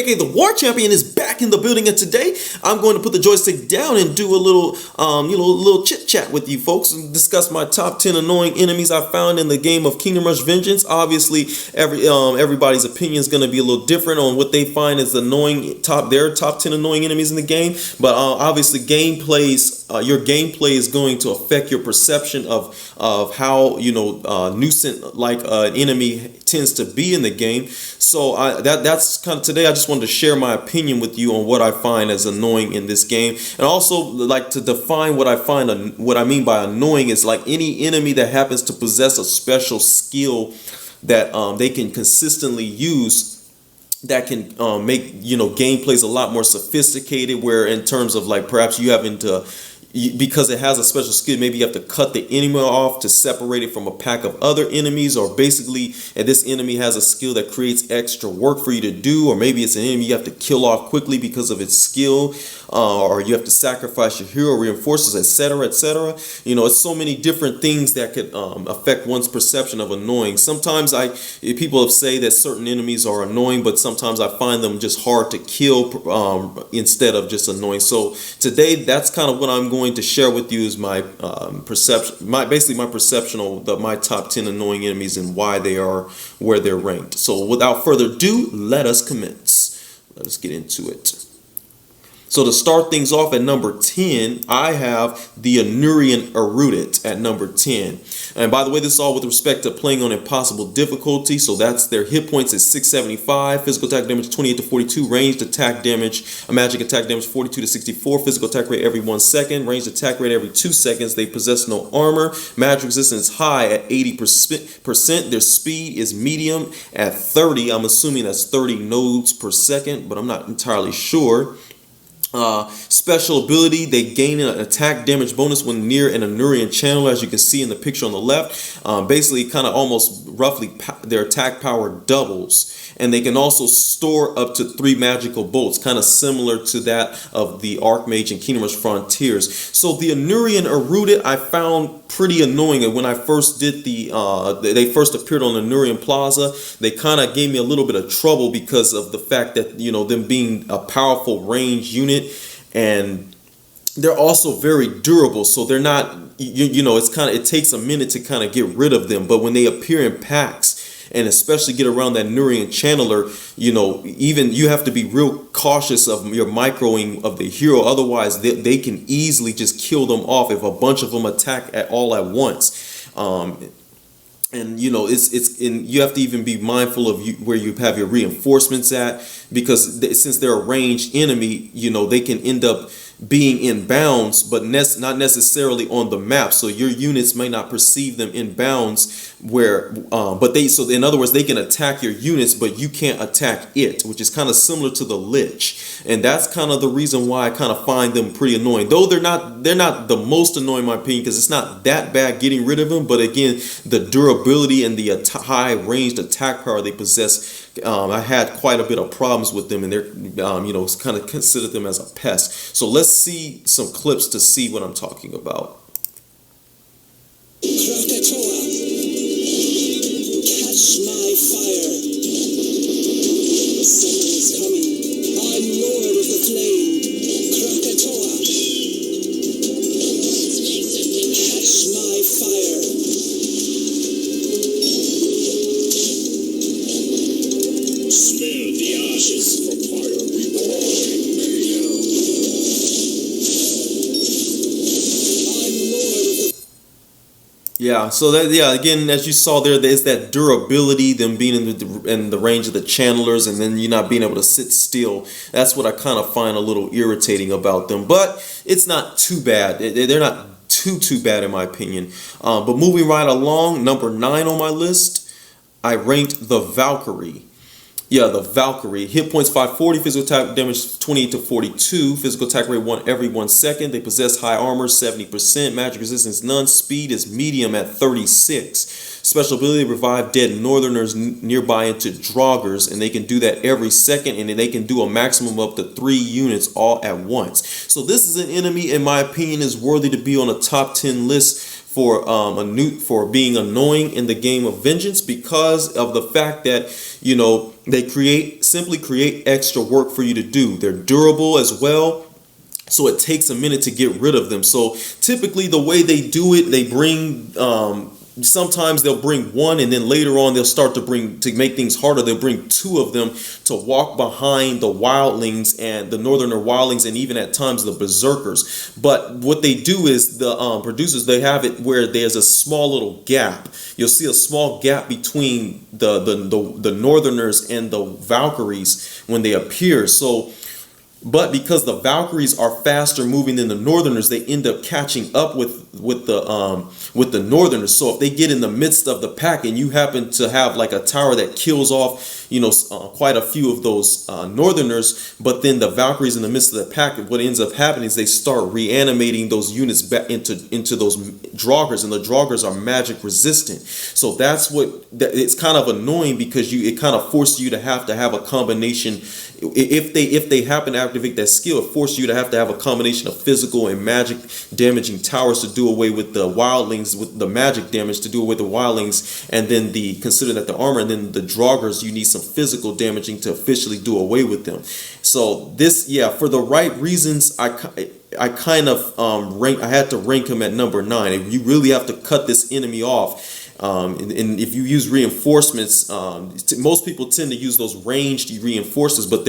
aka the War Champion, is back in the building, and today I'm going to put the joystick down and do a little, little chit chat with you folks and discuss my top 10 annoying enemies I found in the game of Kingdom Rush Vengeance. Obviously, everybody's opinion is going to be a little different on what they find as their top 10 annoying enemies in the game. But obviously, your gameplay is going to affect your perception of how nuisance like an enemy tends to be in the game. So that's kind of today. I just wanted to share my opinion with you on what I find as annoying in this game, and also like to define what I mean by annoying is like any enemy that happens to possess a special skill that they can consistently use, that can make gameplays a lot more sophisticated, where in terms of like perhaps because it has a special skill, maybe you have to cut the enemy off to separate it from a pack of other enemies, or basically this enemy has a skill that creates extra work for you to do, or maybe it's an enemy you have to kill off quickly because of its skill, or you have to sacrifice your hero reinforcements, etc., etc. It's so many different things that could affect one's perception of annoying. Sometimes people have said that certain enemies are annoying, but sometimes I find them just hard to kill instead of just annoying. So today, that's kind of what I'm going to share with you is my perception, my perception of my top 10 annoying enemies and why they are where they're ranked. So without further ado, let us commence. Let us get into it. So to start things off at number 10, I have the Anurian Infuser at number 10. And by the way, this is all with respect to playing on impossible difficulty. So that's their hit points is 675, physical attack damage 28 to 42, ranged attack damage, magic attack damage 42 to 64, physical attack rate every 1 second, ranged attack rate every 2 seconds. They possess no armor. Magic resistance is high at 80%. Their speed is medium at 30. I'm assuming that's 30 nodes per second, but I'm not entirely sure. Special ability, they gain an attack damage bonus when near an Anurian channel, as you can see in the picture on the left. Basically, kind of almost roughly their attack power doubles. And they can also store up to 3 magical bolts, kind of similar to that of the Archmage and Kingdom Rush Frontiers. So the Anurian Infuser I found pretty annoying. And when I first did they first appeared on Anurian Plaza, they kind of gave me a little bit of trouble because of the fact that, them being a powerful range unit, and they're also very durable. So they're not, it takes a minute to kind of get rid of them. But when they appear in packs, and especially get around that Anurian channeler, even you have to be real cautious of your microing of the hero. Otherwise, they can easily just kill them off if a bunch of them attack all at once. And you have to even be mindful of where you have your reinforcements at, because since they're a ranged enemy, they can end up being in bounds, but not necessarily on the map. So your units may not perceive them in bounds so in other words, they can attack your units, but you can't attack it, which is kind of similar to the Lich. And that's kind of the reason why I kind of find them pretty annoying. Though they're not the most annoying in my opinion, because it's not that bad getting rid of them. But again, the durability and the high ranged attack power they possess, I had quite a bit of problems with them, and they're kind of consider them as a pest. So let's see some clips to see what I'm talking about. Catch my fire. Someone's coming. I'm Lord of the Flame. Krakatoa. Catch my fire. Smell the ashes from fire reborn. Yeah, so again, as you saw there's that durability, them being in the range of the channelers, and then you not being able to sit still. That's what I kind of find a little irritating about them, but it's not too bad. They're not too bad in my opinion. But moving right along, number 9 on my list, I ranked the Valkyrie. Yeah, the Valkyrie. Hit points 540, physical attack damage 28 to 42, physical attack rate every 1 second. They possess high armor 70%, magic resistance none, speed is medium at 36. Special ability to revive dead northerners nearby into Draugrs, and they can do that every second, and they can do a maximum of up to 3 units all at once. So this is an enemy, in my opinion, is worthy to be on a top 10 list for being annoying in the game of Vengeance, because of the fact that, you know, they simply create extra work for you to do. They're durable as well, so it takes a minute to get rid of them. So typically the way they do it, they bring sometimes they'll bring one, and then later on they'll start to make things harder, they'll bring two of them to walk behind the wildlings and the northerner wildlings, and even at times the berserkers. But what they do is the producers, they have it where there's a small little gap. You'll see a small gap between the northerners and the valkyries when they appear. But because the Valkyries are faster moving than the Northerners, they end up catching up with the Northerners. So if they get in the midst of the pack and you happen to have like a tower that kills off, you know, quite a few of those Northerners, but then the Valkyries in the midst of the pack, what ends up happening is they start reanimating those units back into those Draugrs, and the Draugrs are magic resistant. So it's kind of annoying, because it kind of forces you to have a combination. If they happen to activate that skill, it forces you to have a combination of physical and magic damaging towers to do away with the wildlings, with the magic damage to do away with the wildlings, and then consider that the armor, and then the Draugrs, you need some physical damaging to officially do away with them. So this, yeah, for the right reasons, I kind of I had to rank him at number 9. You really have to cut this enemy off. And if you use reinforcements, most people tend to use those ranged reinforcers, but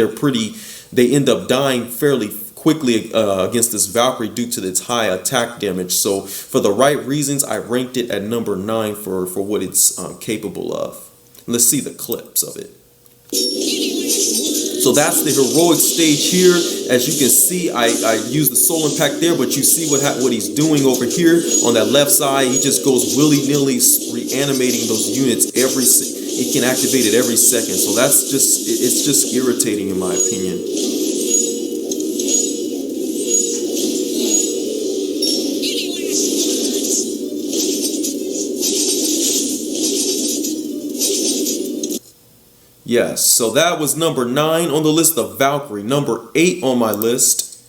they end up dying fairly quickly against this Valkyrie due to its high attack damage. So for the right reasons, I ranked it at number 9 for what it's capable of. Let's see the clips of it. So that's the heroic stage here. As you can see, I use the soul impact there, but you see what he's doing over here on that left side. He just goes willy-nilly reanimating those units he can activate it every second. So it's just irritating in my opinion. Yes, so that was number 9 on the list, the Valkyrie. Number 8 on my list,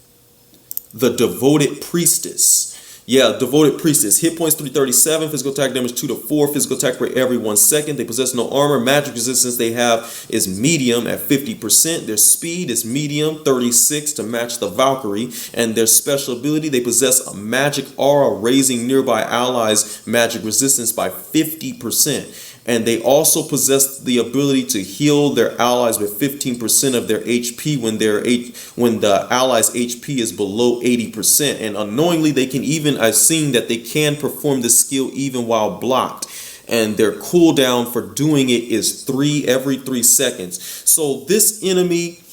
the Devoted Priestess. Yeah, Devoted Priestess. Hit points 337, physical attack damage 2 to 4, physical attack rate every 1 second. They possess no armor. Magic resistance they have is medium at 50%. Their speed is medium, 36 to match the Valkyrie. And their special ability, they possess a magic aura, raising nearby allies' magic resistance by 50%. And they also possess the ability to heal their allies with 15% of their HP when the allies' HP is below 80%. And unknowingly, I've seen that they can perform this skill even while blocked. And their cooldown for doing it is every 3 seconds. So this enemy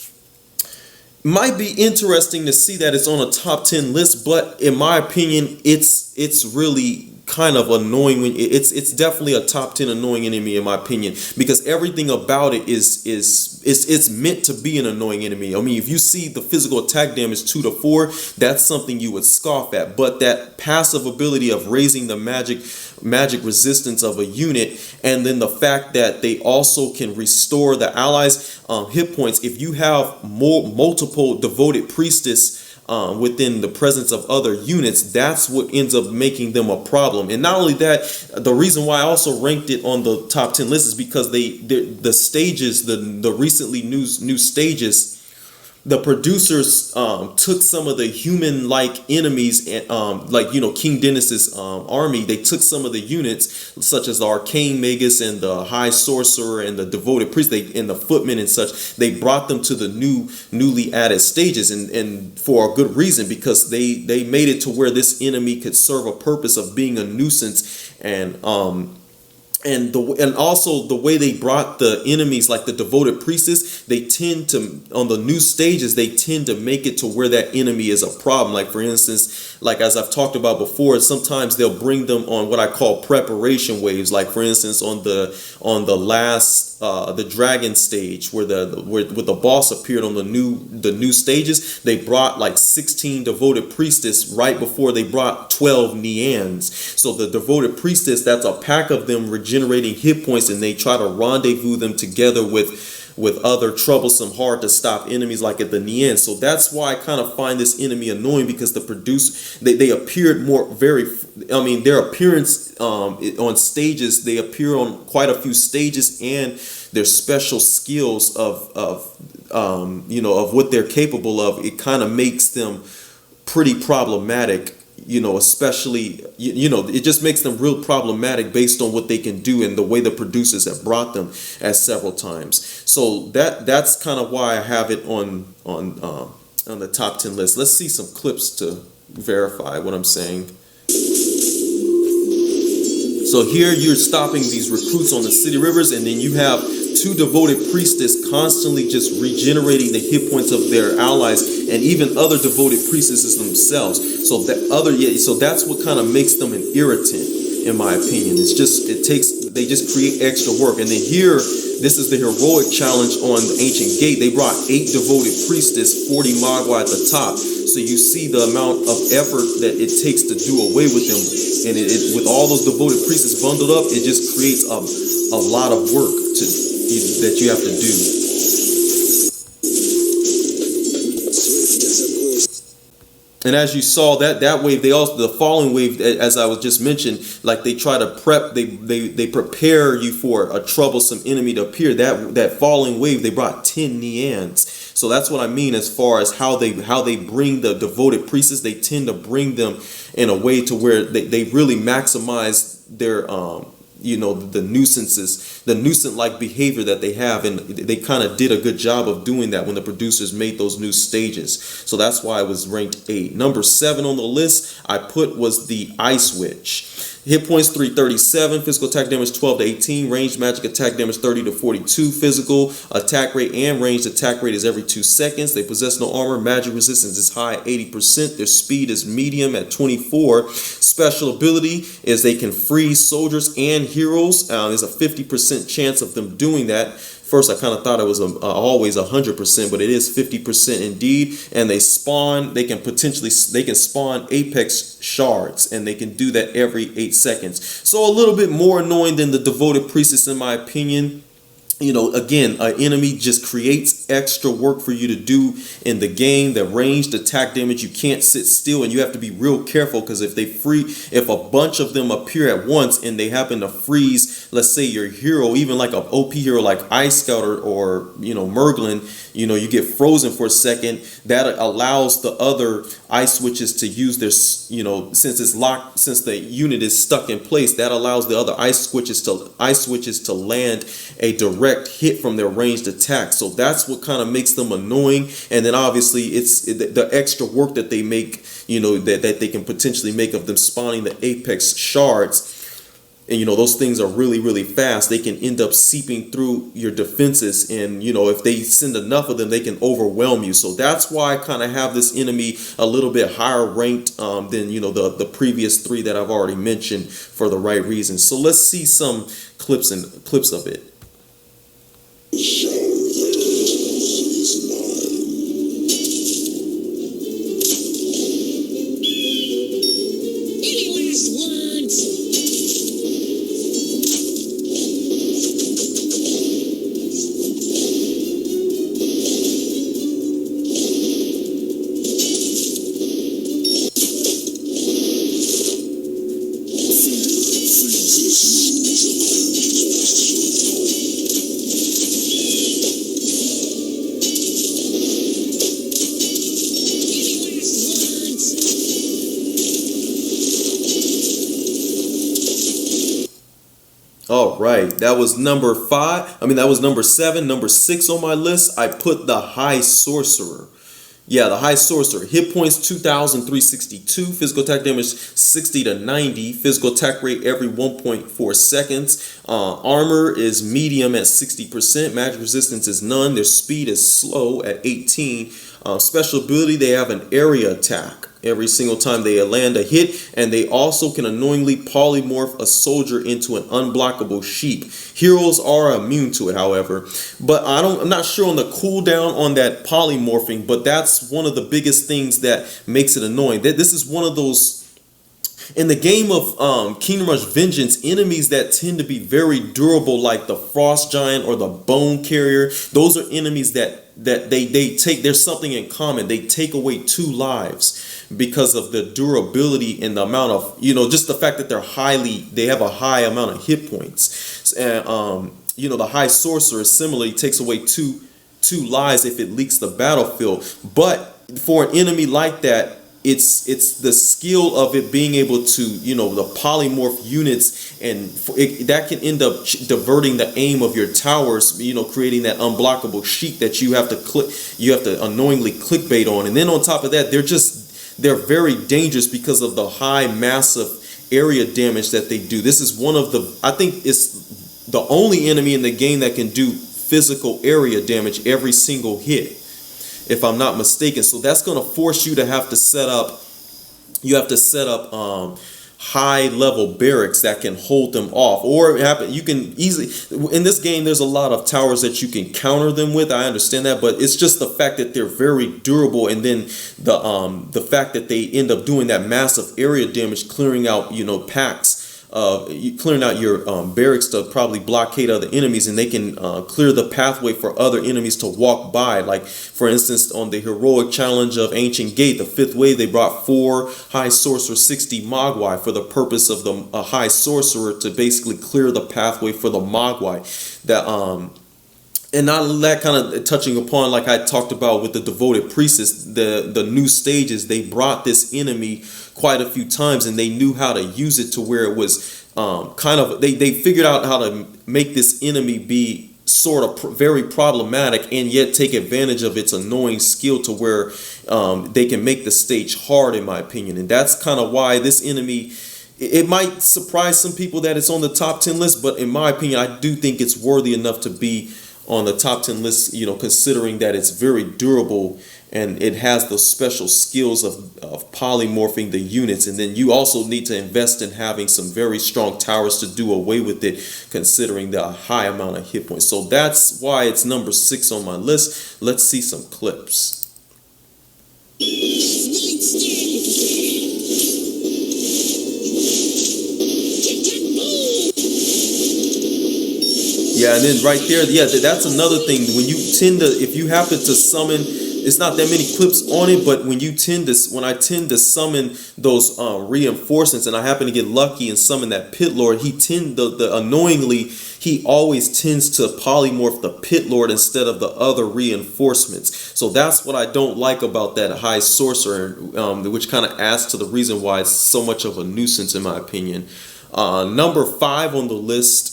might be interesting to see that it's on a top 10 list, but in my opinion, it's really kind of annoying. It's definitely a top 10 annoying enemy in my opinion, because everything about it is meant to be an annoying enemy. I mean, if you see the physical attack damage 2 to 4, that's something you would scoff at, but that passive ability of raising the magic resistance of a unit, and then the fact that they also can restore the allies' hit points. If you have multiple Devoted Priestess within the presence of other units, that's what ends up making them a problem. And not only that, the reason why I also ranked it on the top 10 list is because the stages, the recently new stages, the producers took some of the human-like enemies, like, you know, King Dennis's army. They took some of the units, such as the Arcane Magis and the High Sorcerer and the Devoted Priest, and the Footmen and such. They brought them to the newly added stages, and for a good reason, because they made it to where this enemy could serve a purpose of being a nuisance, and also the way they brought the enemies, like the Devoted Priestess, they tend to, on the new stages, they tend to make it to where that enemy is a problem. Like, for instance, like as I've talked about before, sometimes they'll bring them on what I call preparation waves. Like, for instance, on the last the dragon stage, where the boss appeared on the new stages, they brought like 16 Devoted Priestess right before they brought 12 Neans. So the Devoted Priestess, that's a pack of them regenerating hit points, and they try to rendezvous them together with with other troublesome, hard to stop enemies like at the Nien. So that's why I kind of find this enemy annoying, because they appeared more very, I mean, their appearance on stages, they appear on quite a few stages, and their special skills of what they're capable of, it kind of makes them pretty problematic, especially, it just makes them real problematic based on what they can do and the way the producers have brought them at several times. So that's kind of why I have it on the top 10 list. Let's see some clips to verify what I'm saying. So here you're stopping these recruits on the city rivers, and then you have two devoted priestess constantly just regenerating the hit points of their allies and even other devoted priestesses themselves. So that's what kind of makes them an irritant, in my opinion. They just create extra work. And then here, this is the heroic challenge on the Ancient Gate. They brought 8 devoted priestess, 40 Magua at the top. So you see the amount of effort that it takes to do away with them. And with all those devoted priestess bundled up, it just creates a lot of work that you have to do. And as you saw, that wave, the following wave, as I was just mentioned, like they try to they prepare you for a troublesome enemy to appear. That following wave, they brought 10 Nians. So that's what I mean as far as how they bring the devoted priestess. They tend to bring them in a way to where they really maximize their the nuisance-like behavior that they have, and they kind of did a good job of doing that when the producers made those new stages. So that's why it was ranked 8. Number 7 on the list I put was the Ice Witch. Hit points 337, physical attack damage 12 to 18, ranged magic attack damage 30 to 42, physical attack rate and ranged attack rate is every 2 seconds. They possess no armor, magic resistance is high at 80%, their speed is medium at 24. Special ability is they can freeze soldiers and heroes. There's a 50% chance of them doing that. First, I kind of thought it was always 100%, but it is 50% indeed. And they can spawn apex shards, and they can do that every 8 seconds. So a little bit more annoying than the devoted priestess, in my opinion. Again, an enemy just creates extra work for you to do in the game. The ranged attack damage, you can't sit still, and you have to be real careful, because if a bunch of them appear at once and they happen to freeze, let's say your hero, even like an OP hero like Ice Scout or Merglin, you get frozen for a second. That allows the other ice switches to use their, since it's locked, since the unit is stuck in place, that allows the other ice switches to land a direct hit from their ranged attack. So that's what kind of makes them annoying. And then obviously it's the extra work that they make, that they can potentially make of them spawning the apex shards. And those things are really, really fast. They can end up seeping through your defenses, and if they send enough of them, they can overwhelm you. So that's why I kind of have this enemy a little bit higher ranked than the previous 3 that I've already mentioned, for the right reasons. So let's see some clips of it. All right, that was number 5. That was number 7. Number 6 on my list, I put the High Sorcerer. Yeah, the High Sorcerer. Hit points 2,362. Physical attack damage 60 to 90. Physical attack rate every 1.4 seconds. Armor is medium at 60%. Magic resistance is none. Their speed is slow at 18. Special ability, they have an area attack every single time they land a hit, and they also can annoyingly polymorph a soldier into an unblockable sheep. Heroes are immune to it, however, but I'm not sure on the cooldown on that polymorphing, but that's one of the biggest things that makes it annoying. This is one of those, In the game of Kingdom Rush Vengeance, enemies that tend to be very durable, like the Frost Giant or the Bone Carrier, those are enemies that they take. There's something in common. They take away 2 lives because of the durability and the amount of, just the fact that they have a high amount of hit points. And the High Sorcerer similarly takes away two lives if it leaks the battlefield. But for an enemy like that, it's the skill of it being able to, the polymorph units, and that can end up diverting the aim of your towers, creating that unblockable sheet that you have to unknowingly clickbait on. And then on top of that, they're very dangerous because of the high massive area damage that they do. This is I think it's the only enemy in the game that can do physical area damage every single hit, if I'm not mistaken. So that's going to force you to have to set up high level barracks that can hold them off. Or you can easily, in this game, there's a lot of towers that you can counter them with. I understand that, but it's just the fact that they're very durable, and then the fact that they end up doing that massive area damage, clearing out packs, clearing out your barracks to probably blockade other enemies, and they can clear the pathway for other enemies to walk by. Like, for instance, on the heroic challenge of Ancient Gate, the 5th wave, they brought 4 High Sorcerer 60 Mogwai for the purpose of the High Sorcerer to basically clear the pathway for the Mogwai. And not that kind of touching upon, like I talked about with the Devoted Priestess, the new stages, they brought this enemy quite a few times, and they knew how to use it to where it was they figured out how to make this enemy be sort of very problematic, and yet take advantage of its annoying skill to where they can make the stage hard, in my opinion. And that's kind of why this enemy, it might surprise some people that it's on the top 10 list, but in my opinion, I do think it's worthy enough to be on the top 10 list, considering that it's very durable and it has those special skills of polymorphing the units. And then you also need to invest in having some very strong towers to do away with it, considering the high amount of hit points. So that's why it's number 6 on my list. Let's see some clips. Yeah, and then right there, that's another thing. When you if you happen to summon, it's not that many clips on it, but when I tend to summon those reinforcements, and I happen to get lucky and summon that Pit Lord, annoyingly, he always tends to polymorph the Pit Lord instead of the other reinforcements. So that's what I don't like about that High Sorcerer, which kind of adds to the reason why it's so much of a nuisance, in my opinion. Number 5 on the list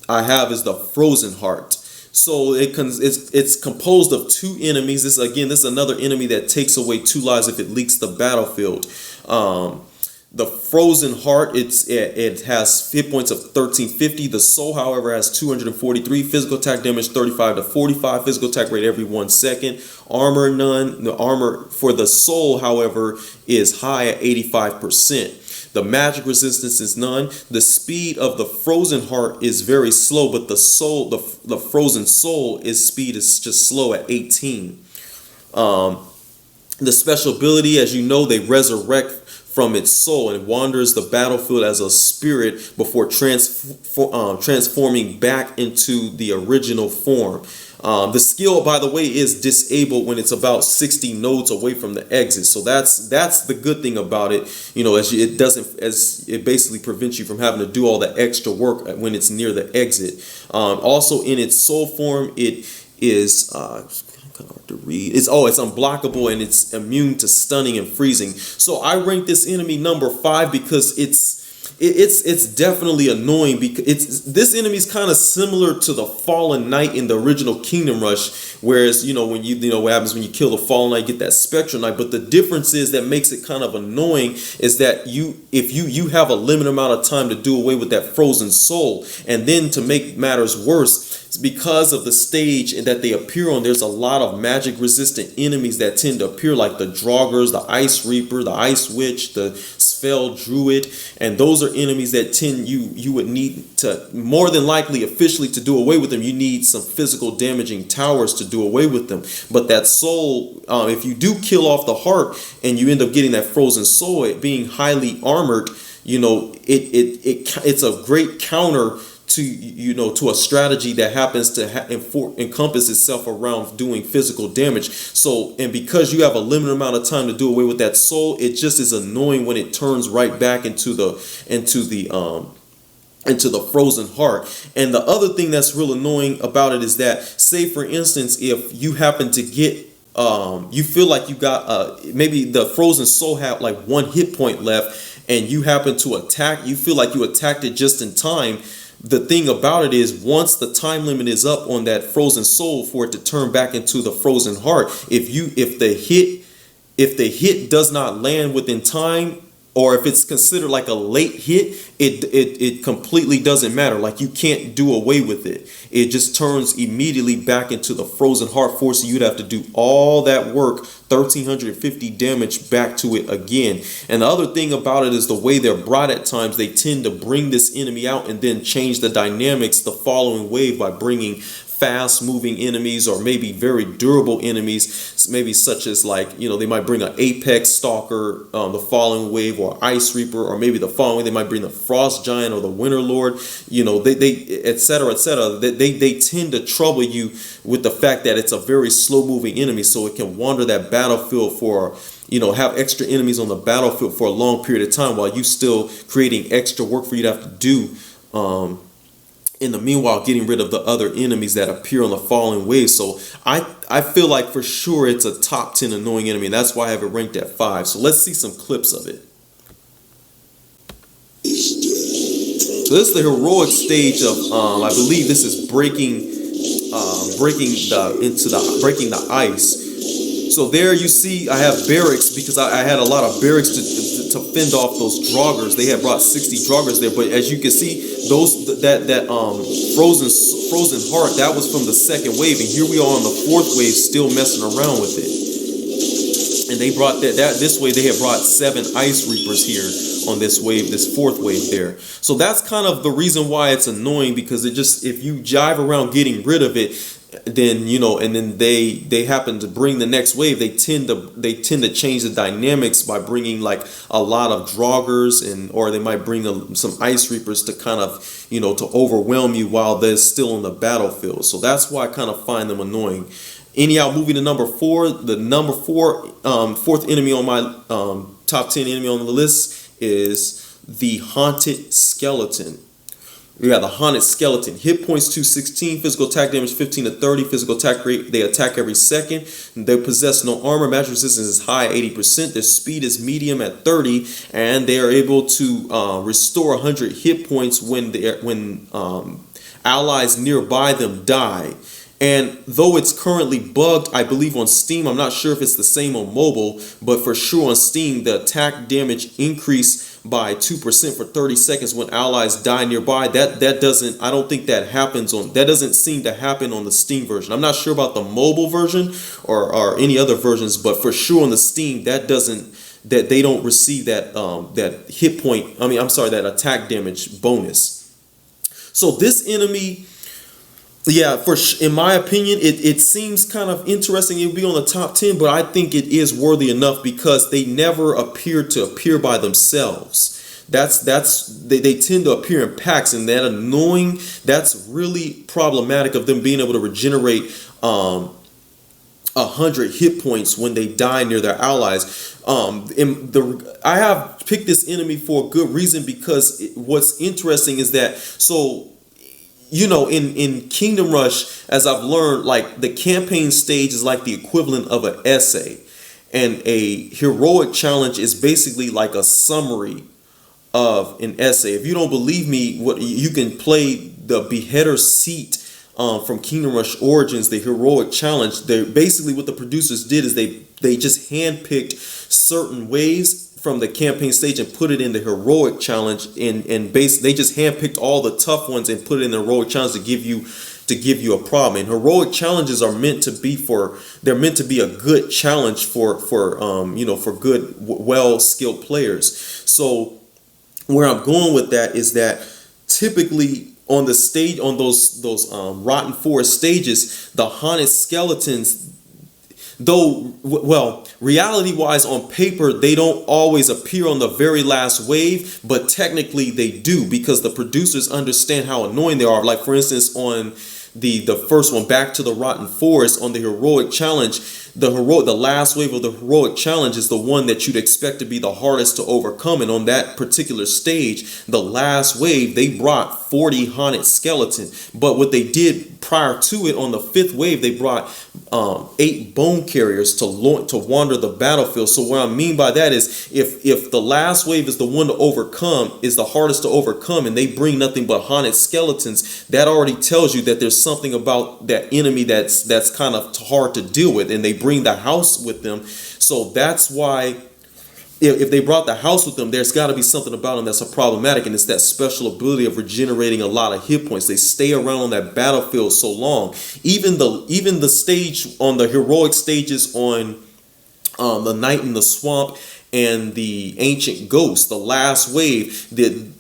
I have is the Frozen Heart. So it's composed of 2 enemies. This is another enemy that takes away 2 lives if it leaks the battlefield. The Frozen Heart, it has hit points of 1350. The Soul, however, has 243. Physical attack damage 35 to 45. Physical attack rate every 1 second. Armor none. The armor for the Soul, however, is high at 85%. The magic resistance is none. The speed of the Frozen Heart is very slow, but the soul, the Frozen Soul, speed is just slow at 18. The special ability, as you know, they resurrect from its soul and wanders the battlefield as a spirit before transforming back into the original form. The skill, by the way, is disabled when it's about 60 nodes away from the exit. So that's the good thing about it. As it basically prevents you from having to do all the extra work when it's near the exit. Also, in its soul form, it is kind of hard to read. It's unblockable, and it's immune to stunning and freezing. So I rank this enemy number 5 because it's definitely annoying, because this enemy is kind of similar to the Fallen Knight in the original Kingdom Rush, whereas when what happens when you kill the Fallen Knight, you get that Spectral Knight. But the difference is that makes it kind of annoying is that if you have a limited amount of time to do away with that Frozen Soul, and then to make matters worse, because of the stage that they appear on, there's a lot of magic resistant enemies that tend to appear, like the Draugrs, the Ice Reaper, the Ice Witch, the Spell Druid, and those are enemies that you would need to, more than likely officially to do away with them, you need some physical damaging towers to do away with them. But that soul, if you do kill off the heart and you end up getting that frozen soul, it being highly armored, it's a great counter to a strategy that happens to encompass itself around doing physical damage. So, and because you have a limited amount of time to do away with that soul, it just is annoying when it turns right back into the frozen heart. And the other thing that's real annoying about it is that, say for instance, if you happen to get you feel like you got maybe the frozen soul had like 1 hit point left, and you happen to attack, you feel like you attacked it just in time. The thing about it is, once the time limit is up on that frozen soul for it to turn back into the frozen heart, if the hit does not land within time, or if it's considered like a late hit, it completely doesn't matter. Like, you can't do away with it. It just turns immediately back into the frozen heart, forcing you'd have to do all that work, 1350 damage back to it again. And the other thing about it is the way they're brought at times. They tend to bring this enemy out and then change the dynamics the following wave by bringing fast moving enemies, or maybe very durable enemies, maybe such as, like, they might bring an Apex Stalker the following wave, or Ice Reaper, or maybe the following they might bring the Frost Giant or the Winter Lord, they etc. They tend to trouble you with the fact that it's a very slow moving enemy, so it can wander that battlefield for, have extra enemies on the battlefield for a long period of time, while you still creating extra work for you to have to do in the meanwhile, getting rid of the other enemies that appear on the following wave. So I feel like for sure it's a top 10 annoying enemy, and that's why I have it ranked at 5. So let's see some clips of it. So this is the heroic stage of I believe this is breaking the ice. So there you see I have barracks, because I had a lot of barracks to fend off those Draugrs. They had brought 60 Draugrs there, but as you can see, that frozen heart, that was from the second wave, and here we are on the 4th wave still messing around with it. And they brought this way they had brought 7 Ice Reapers here on this wave, this 4th wave there. So that's kind of the reason why it's annoying, because it just, if you jive around getting rid of it, then and then they happen to bring the next wave, they tend to change the dynamics by bringing like a lot of Draugrs, or they might bring some Ice Reapers to kind of to overwhelm you while they're still on the battlefield. So that's why I kind of find them annoying. Anyhow, moving to number 4, the number 4th enemy on my top 10 enemy on the list is the Haunted Skeleton. We got the Haunted Skeleton. Hit points 216, physical attack damage 15 to 30, physical attack rate, they attack every second. They possess no armor, magic resistance is high at 80%, their speed is medium at 30, and they are able to restore 100 hit points when allies nearby them die. And though it's currently bugged, I believe on Steam, I'm not sure if it's the same on mobile, but for sure on Steam, the attack damage increase by 2% for 30 seconds when allies die nearby. That doesn't, I don't think that happens that doesn't seem to happen on the Steam version. I'm not sure about the mobile version or any other versions, but for sure on the Steam, that they don't receive that hit point, that attack damage bonus. So this enemy, yeah, in my opinion, it seems kind of interesting. It would be on the top 10, but I think it is worthy enough because they never appear by themselves. They tend to appear in packs, and that's really problematic of them being able to regenerate 100 hit points when they die near their allies. I have picked this enemy for a good reason, because what's interesting is that in Kingdom Rush, as I've learned, like the campaign stage is like the equivalent of an essay, and a heroic challenge is basically like a summary of an essay. If you don't believe me, you can play the Beheader Seat from Kingdom Rush Origins, the heroic challenge. They basically, what the producers did is they just handpicked certain ways from the campaign stage and put it in the heroic challenge, and they just handpicked all the tough ones and put it in the heroic challenge to give you to give you a problem. And heroic challenges are meant to be they're meant to be a good challenge for good, well skilled players. So where I'm going with that is that typically on the stage, on those Rotten Forest stages, the haunted skeletons, though, well, reality-wise on paper, they don't always appear on the very last wave, but technically they do, because the producers understand how annoying they are. Like, for instance, on the first one, Back to the Rotten Forest, on the heroic challenge, the last wave of the heroic challenge is the one that you'd expect to be the hardest to overcome. And on that particular stage, the last wave, they brought 40 haunted skeletons. But what they did prior to it, on the 5th wave, they brought 8 bone carriers to wander the battlefield. So what I mean by that is, if the last wave is the one to overcome, is the hardest to overcome, and they bring nothing but haunted skeletons, that already tells you that there's something about that enemy that's kind of hard to deal with, and they bring the house with them. So that's why, if they brought the house with them, there's got to be something about them that's a problematic, and it's that special ability of regenerating a lot of hit points. They stay around on that battlefield so long. Even the stage on the heroic stages on the Night in the Swamp and the Ancient Ghost, the last wave,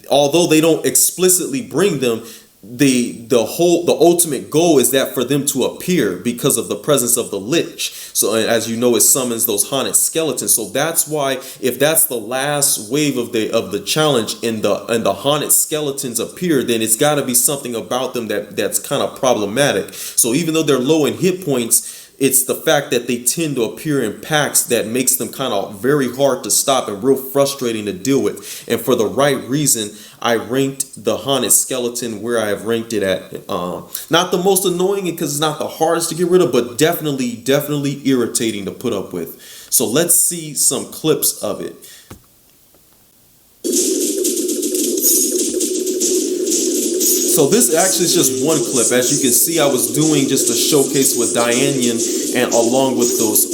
although they don't explicitly bring them, the ultimate goal is that for them to appear because of the presence of the Lich. So as you know, it summons those haunted skeletons. So that's why, if that's the last wave of the challenge and the haunted skeletons appear, then it's got to be something about them that's kind of problematic. So even though they're low in hit points, it's the fact that they tend to appear in packs that makes them kind of very hard to stop and real frustrating to deal with. And for the right reason, I ranked the haunted skeleton where I have ranked it at. Not the most annoying, because it's not the hardest to get rid of, but definitely irritating to put up with. So let's see some clips of it. So this actually is just one clip. As you can see, I was doing just a showcase with Dianian, and along with those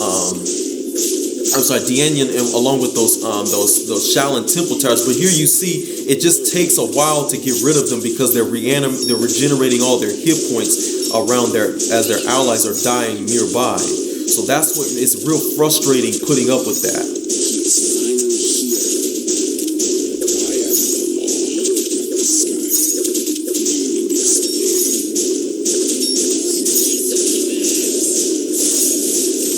Dianian, and along with those Shaolin Temple Towers. But here you see, it just takes a while to get rid of them, because they're regenerating all their hit points around as their allies are dying nearby. So that's what it's real frustrating putting up with that.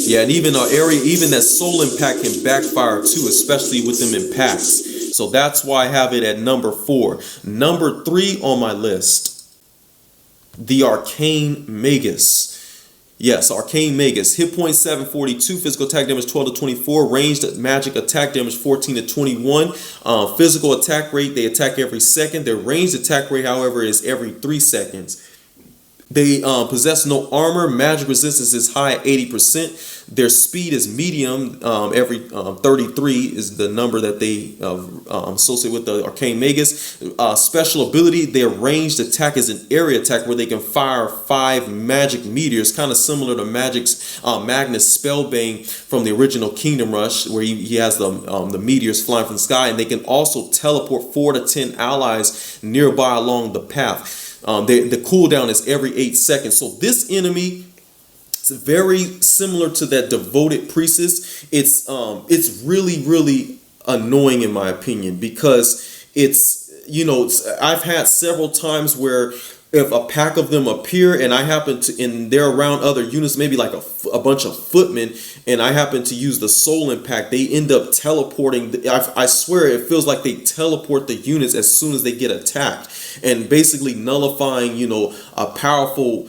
Yeah, and even that soul impact can backfire too, especially with them in packs. So that's why I have it at number 4. Number 3 on my list, the Arcane Magis. Yes, Arcane Magis. Hit point 742, physical attack damage 12 to 24, ranged magic attack damage 14 to 21. Physical attack rate, they attack every second. Their ranged attack rate, however, is every 3 seconds. They possess no armor. Magic resistance is high at 80%. Their speed is medium. Every 33 is the number that they associate with the Arcane Magis. Special ability, their ranged attack is an area attack where they can fire 5 magic meteors, kind of similar to Magnus Spellbane from the original Kingdom Rush, where he has the meteors flying from the sky, and they can also teleport 4 to 10 allies nearby along the path. The cooldown is every 8 seconds. So this enemy is very similar to that devoted priestess. It's really annoying in my opinion, because I've had several times where if a pack of them appear and I happen to, and they're around other units, maybe like a bunch of footmen, and I happen to use the soul impact, they end up teleporting. I swear it feels like they teleport the units as soon as they get attacked, and basically nullifying, a powerful,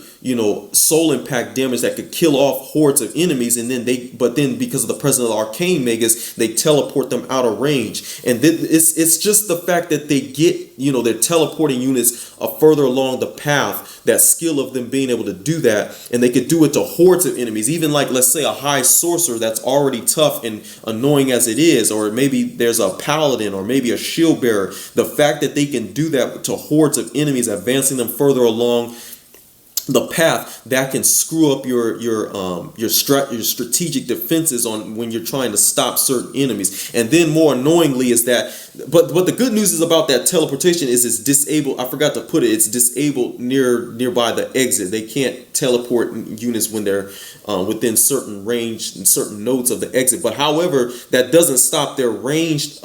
soul impact damage that could kill off hordes of enemies. And then but then because of the presence of the Arcane Magis, they teleport them out of range. And it's just the fact that they get, they're teleporting units further along the path, that skill of them being able to do that, and they could do it to hordes of enemies. Even like, let's say, a high sorcerer that's already tough and annoying as it is, or maybe there's a paladin or maybe a shield bearer. The fact that they can do that to hordes of enemies, advancing them further along the path, that can screw up your strategic defenses on when you're trying to stop certain enemies. And then more annoyingly is that, but the good news is about that teleportation is it's disabled. I forgot to put it. It's disabled nearby the exit. They can't teleport units when they're within certain range and certain nodes of the exit. But however, that doesn't stop their ranged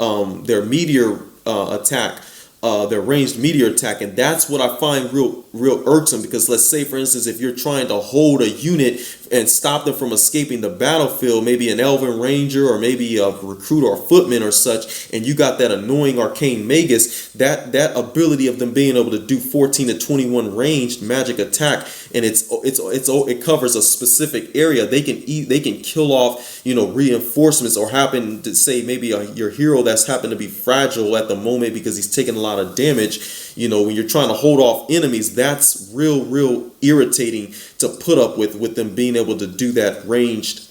their meteor attack. Their ranged meteor attack, and that's what I find real irksome, because let's say, for instance, if you're trying to hold a unit and stop them from escaping the battlefield, maybe an elven ranger or maybe a recruit or a footman or such, and you got that annoying Arcane Magis, that ability of them being able to do 14 to 21 ranged magic attack, and it covers a specific area. They can kill off, reinforcements, or happen to say maybe your hero that's happened to be fragile at the moment because he's taking a lot of damage. When you're trying to hold off enemies, that's real irritating to put up with them being able to do that ranged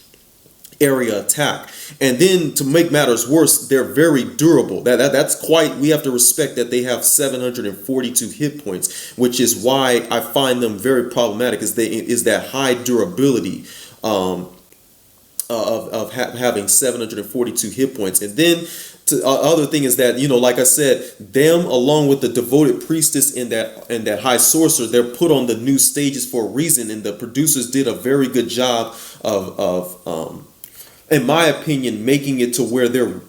area attack. And then to make matters worse, they're very durable. That's quite, we have to respect that they have 742 hit points, which is why I find them very problematic, is that high durability of having 742 hit points. And then other thing is that, like I said, them along with the devoted priestess and that high sorcerer, they're put on the new stages for a reason, and the producers did a very good job of in my opinion, making it to where they're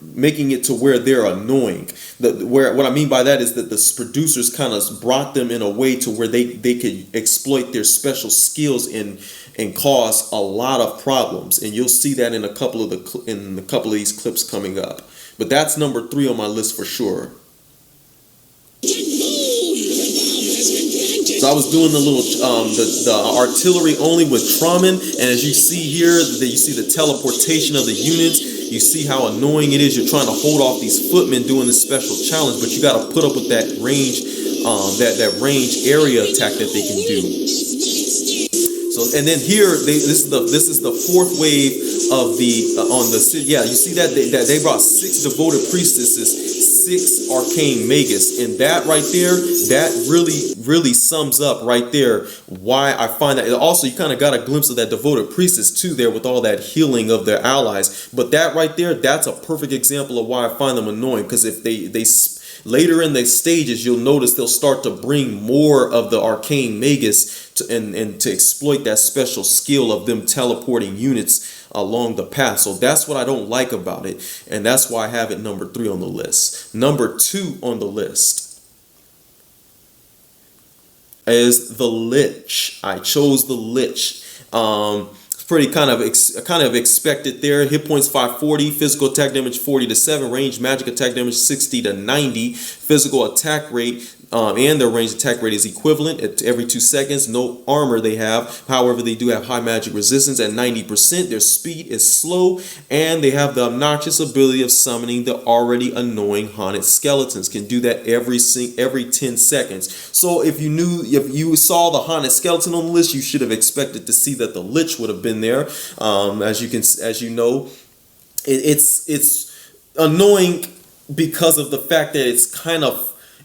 annoying. What I mean by that is that the producers kind of brought them in a way to where they could exploit their special skills and cause a lot of problems, and you'll see that in a couple of these clips coming up. But that's number 3 on my list for sure. So I was doing the little the artillery only with Trauman, and as you see here, you see the teleportation of the units. You see how annoying it is. You're trying to hold off these footmen doing this special challenge, but you got to put up with that range, that range area attack that they can do. So, and then here, this is the 4th wave of the you see that they brought 6 devoted priestesses, 6 Arcane Magis, and that right there, that really sums up right there why I find that. Also, you kind of got a glimpse of that devoted priestess too there with all that healing of their allies. But that right there, that's a perfect example of why I find them annoying, because if they later in the stages, you'll notice they'll start to bring more of the Arcane Magis and to exploit that special skill of them teleporting units along the path. So that's what I don't like about it, and that's why I have it number 3 on the list. Number 2 on the list is the Lich. I chose the Lich. Pretty kind of expected there. Hit points 540, physical attack damage 40 to 7, range magic attack damage 60 to 90, physical attack rate and their range attack rate is equivalent at every 2 seconds. No armor they have. However, they do have high magic resistance at 90%. Their speed is slow, and they have the obnoxious ability of summoning the already annoying haunted skeletons. Can do that every 10 seconds. So if you saw the haunted skeleton on the list, you should have expected to see that the Lich would have been there. As you know, it's annoying because of the fact that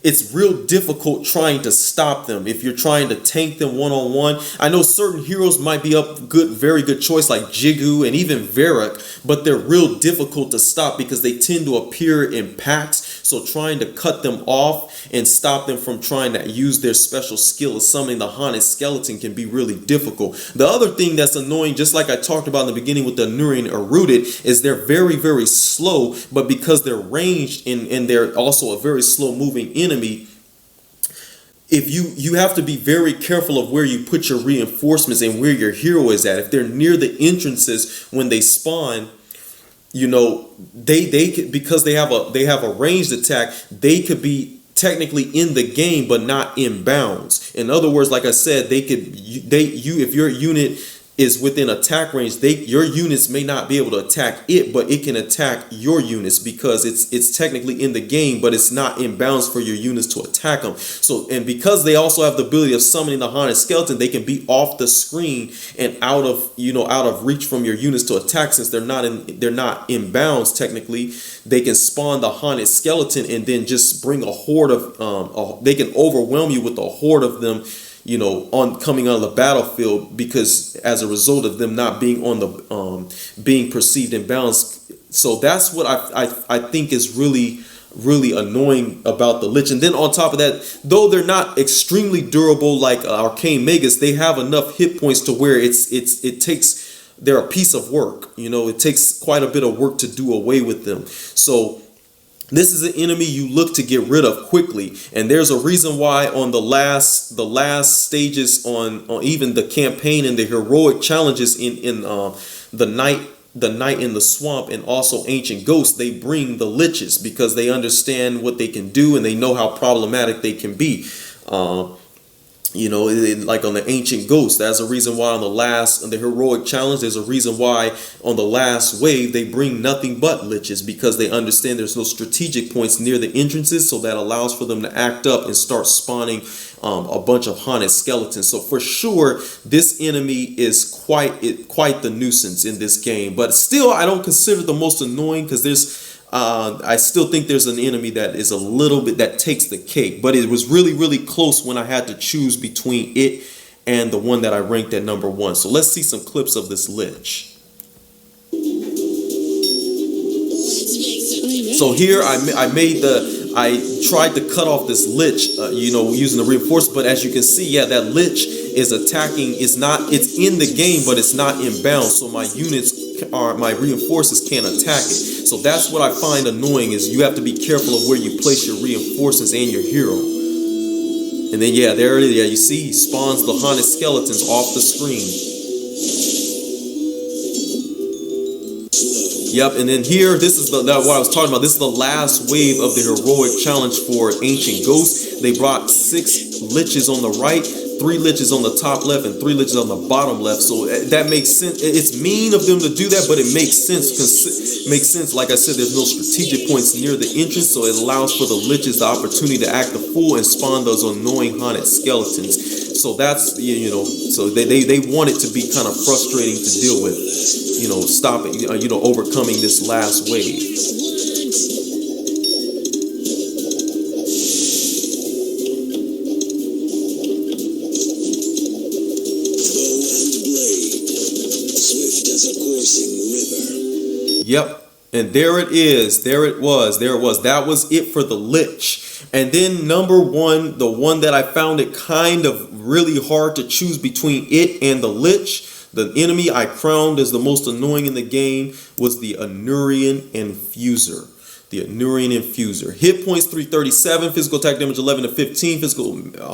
it's real difficult trying to stop them if you're trying to tank them one-on-one. I know certain heroes might be very good choice like Jigu and even Varrock, but they're real difficult to stop because they tend to appear in packs. So trying to cut them off and stop them from trying to use their special skill of summoning the haunted skeleton can be really difficult. The other thing that's annoying, just like I talked about in the beginning with the Anurian Eroded, is they're very, very slow, but because they're ranged and they're also a very slow moving enemy, if you have to be very careful of where you put your reinforcements and where your hero is at. If they're near the entrances when they spawn, they could, because they have a ranged attack, they could be technically in the game but not in bounds. In other words, like I said, if your unit is within attack range, your units may not be able to attack it, but it can attack your units because it's technically in the game, but it's not in bounds for your units to attack them. So, and because they also have the ability of summoning the haunted skeleton, they can be off the screen and out of reach from your units to attack. Since they're not in bounds technically, they can spawn the haunted skeleton and then just bring a horde of they can overwhelm you with a horde of them, on coming on the battlefield, because as a result of them not being on the being perceived imbalanced. So that's what I think is really annoying about the Lich. And then on top of that, though they're not extremely durable like Arcane Magis, they have enough hit points to where it takes, they're a piece of work. It takes quite a bit of work to do away with them. So this is an enemy you look to get rid of quickly, and there's a reason why on the last stages on even the campaign and the heroic challenges in the night in the swamp and also ancient ghosts, they bring the Liches because they understand what they can do and they know how problematic they can be. Like on the ancient ghost, that's a reason why on the heroic challenge, there's a reason why on the last wave they bring nothing but Liches, because they understand there's no strategic points near the entrances, so that allows for them to act up and start spawning a bunch of haunted skeletons. So for sure, this enemy is quite the nuisance in this game. But still, I don't consider it the most annoying, because I still think there's an enemy that is a little bit that takes the cake. But it was really close when I had to choose between it and the one that I ranked at number 1. So let's see some clips of this Lich. So here I tried to cut off this Lich, using the reinforce. But as you can see, yeah, that Lich is attacking. It's in the game, but it's not inbound. So my reinforcers can't attack it. So that's what I find annoying, is you have to be careful of where you place your reinforcements and your hero. And then yeah, there it is. Yeah, you see he spawns the haunted skeletons off the screen. Yep, and then here, this is what I was talking about. This is the last wave of the heroic challenge for Ancient Ghosts. They brought 6 Liches on the right, 3 Liches on the top left, and 3 Liches on the bottom left. So that makes sense. It's mean of them to do that, but it makes sense. Like I said, there's no strategic points near the entrance, so it allows for the Liches the opportunity to act a fool and spawn those annoying haunted skeletons. So that's, so they want it to be kind of frustrating to deal with. Stopping, overcoming this last wave. Yep, and there it is. There it was. That was it for the Lich. And then number 1, the one that I found it kind of really hard to choose between it and the Lich. The enemy I crowned as the most annoying in the game was the Anurian Infuser. The Anurian Infuser. Hit points 337, physical attack damage 11 to 15, physical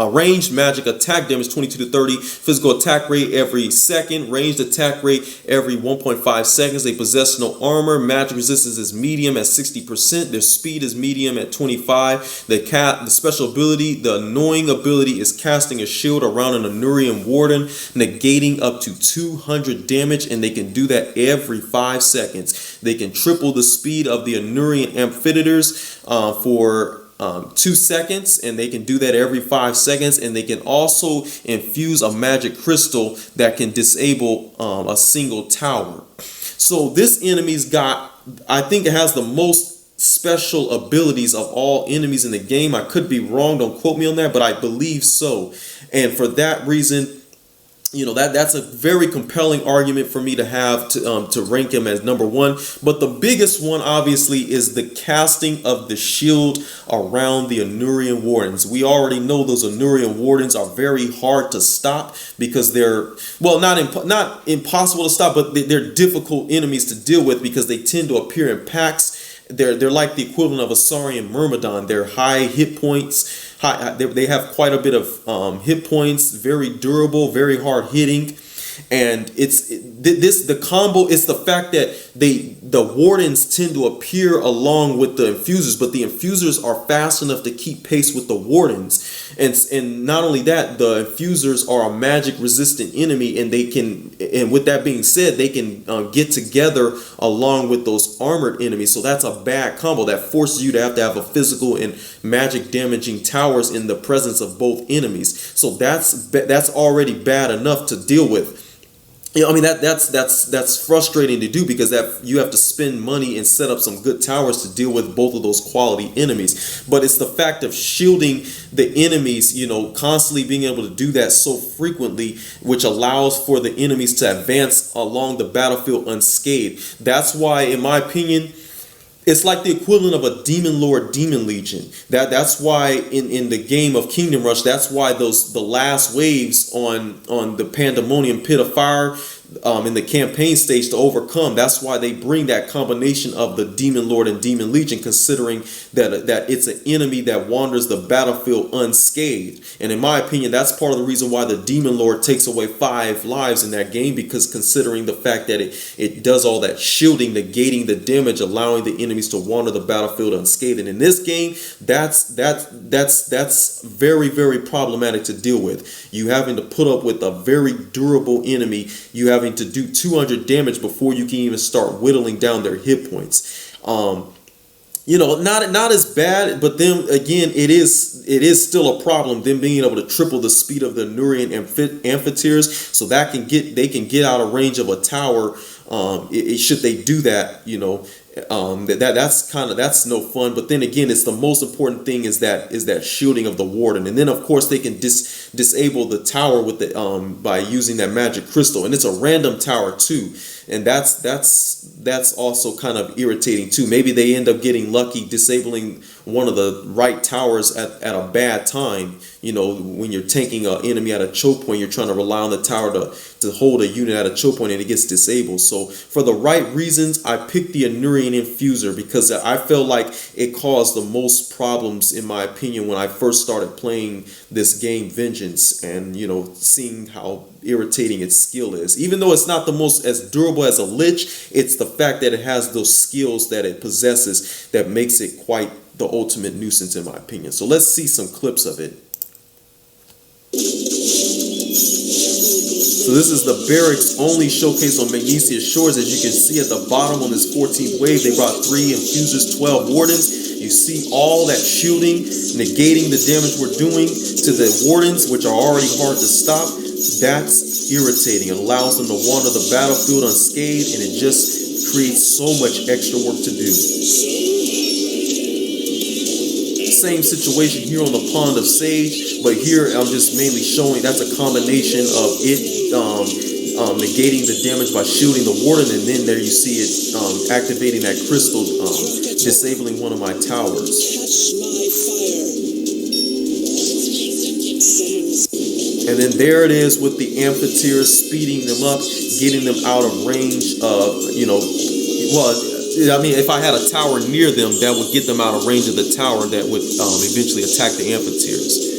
ranged magic attack damage 22 to 30, physical attack rate every second, ranged attack rate every 1.5 seconds. They possess no armor. Magic resistance is medium at 60%. Their speed is medium at 25. The special ability, the annoying ability, is casting a shield around an Anurian warden, negating up to 200 damage, and they can do that every 5 seconds. They can triple the speed of the Anurian Amphiters for 2 seconds, and they can do that every 5 seconds. And they can also infuse a magic crystal that can disable a single tower. So this enemy's got, I think it has the most special abilities of all enemies in the game. I could be wrong, don't quote me on that, but I believe so. And for that reason, that's a very compelling argument for me to have to rank him as number 1. But the biggest one, obviously, is the casting of the shield around the Anurian Wardens. We already know those Anurian Wardens are very hard to stop, because they're, well, not impossible to stop, but they're difficult enemies to deal with, because they tend to appear in packs. They're like the equivalent of a Saurian Myrmidon. They're high hit points. They have quite a bit of hit points. Very durable, very hard hitting, and the combo. It's the fact that the wardens tend to appear along with the infusers, but the infusers are fast enough to keep pace with the wardens. And not only that, the infusers are a magic resistant enemy, and they can, and with that being said, they can get together along with those armored enemies. So that's a bad combo that forces you to have a physical and magic damaging towers in the presence of both enemies. So that's already bad enough to deal with. You know, I mean that's frustrating to do, because that you have to spend money and set up some good towers to deal with both of those quality enemies. But it's the fact of shielding the enemies, you know, constantly being able to do that so frequently, which allows for the enemies to advance along the battlefield unscathed. That's why, in my opinion, it's like the equivalent of a demon lord, demon legion. That's why in the game of Kingdom Rush, that's why the last waves on the Pandemonium Pit of Fire in the campaign stage to overcome. That's why they bring that combination of the demon lord and demon legion, considering that it's an enemy that wanders the battlefield unscathed. And in my opinion, that's part of the reason why the demon lord takes away 5 lives in that game, because considering the fact that it does all that shielding, negating the damage, allowing the enemies to wander the battlefield unscathed. And in this game, that's very, very problematic to deal with. You having to put up with a very durable enemy. You having to do 200 damage before you can even start whittling down their hit points. You know, not as bad, but then again, it is still a problem. Them being able to triple the speed of the Anurian Infuser, so that they can get out of range of a tower. Should they do that, you know, that's no fun. But then again, it's the most important thing is that shielding of the warden, and then of course they can disable the tower with the by using that magic crystal, and it's a random tower too, and that's also kind of irritating too. Maybe they end up getting lucky disabling one of the right towers at a bad time. You know, when you're tanking an enemy at a choke point, you're trying to rely on the tower to hold a unit at a choke point, and it gets disabled. So for the right reasons, I picked the Anurian Infuser, because I felt like it caused the most problems, in my opinion, when I first started playing this game, Vengeance, and, you know, seeing how irritating its skill is. Even though it's not the most as durable as a Lich, it's the fact that it has those skills that it possesses that makes it quite the ultimate nuisance, in my opinion. So let's see some clips of it. So this is the barracks only showcase on Magnesia's Shores. As you can see at the bottom on this 14th wave, they brought 3 infusers, 12 wardens. You see all that shielding, negating the damage we're doing to the wardens, which are already hard to stop. That's irritating. It allows them to wander the battlefield unscathed, and it just creates so much extra work to do. Same situation here on the Pond of Sage, but here I'm just mainly showing that's a combination of it negating the damage by shielding the warden, and then there you see it activating that crystal, disabling one of my towers. And then there it is with the amphitheater, speeding them up, getting them out of range of, you know, well, I mean, if I had a tower near them, that would get them out of range of the tower that would eventually attack the amphitheaters.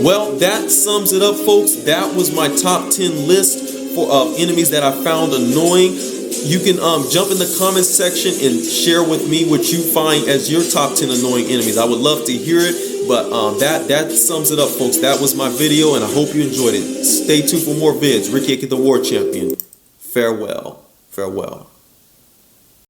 Well, that sums it up, folks. That was my top 10 list for enemies that I found annoying. You can jump in the comments section and share with me what you find as your top 10 annoying enemies. I would love to hear it. But that sums it up, folks. That was my video, and I hope you enjoyed it. Stay tuned for more vids. Ricky, the War Champion. Farewell. Farewell.